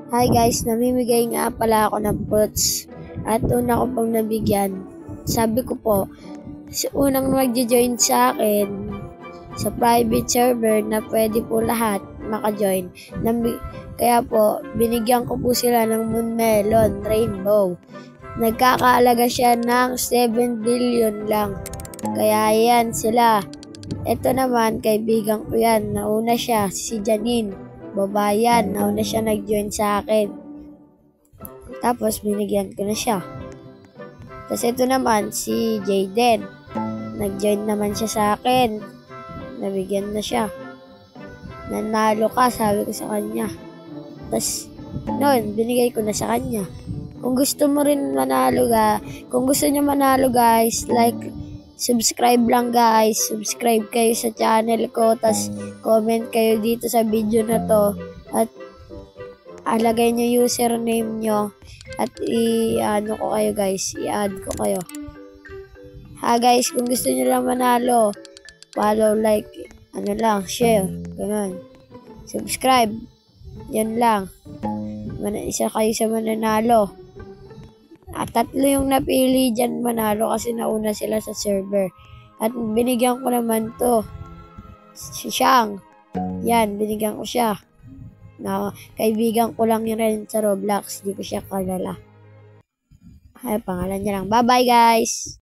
Hi guys, namimigay nga pala ako ng fruits at una ko pong nabigyan. Sabi ko po, unang magjo-join sa akin sa private server na pwede po lahat maka-join. Kaya po, binigyan ko po sila ng Moon Melon Rainbow. Nagkakaalaga siya ng 7 billion lang. Kaya yan sila. Ito naman, kaibigan ko yan. Nauna siya, si Janine. Babayan, nauna siya nag-join sa akin. Tapos, binigyan ko na siya. Tapos ito naman, si Jayden. Nag-join naman siya sa akin. Nabigyan na siya. Nanalo ka, sabi ko sa kanya. Tapos, noon, binigay ko na sa kanya. Kung gusto mo rin manalo kung gusto niyo manalo guys, like, subscribe lang guys. Subscribe kayo sa channel ko. Tapos, comment kayo dito sa video na to. At, alagay nyo username nyo. At, i-ano ko kayo guys. I-add ko kayo. Ha guys, kung gusto nyo lang manalo, follow, like, share. Ganun. Subscribe. Yan lang. Isa kayo sa mananalo. At 3 yung napili dyan manalo kasi nauna sila sa server. At binigyan ko naman to. Si Shang. Yan, binigyan ko siya. Na kaibigan ko lang yun rin sa Roblox. Di ko siya kalala. Ay, pangalan niya lang. Bye-bye guys!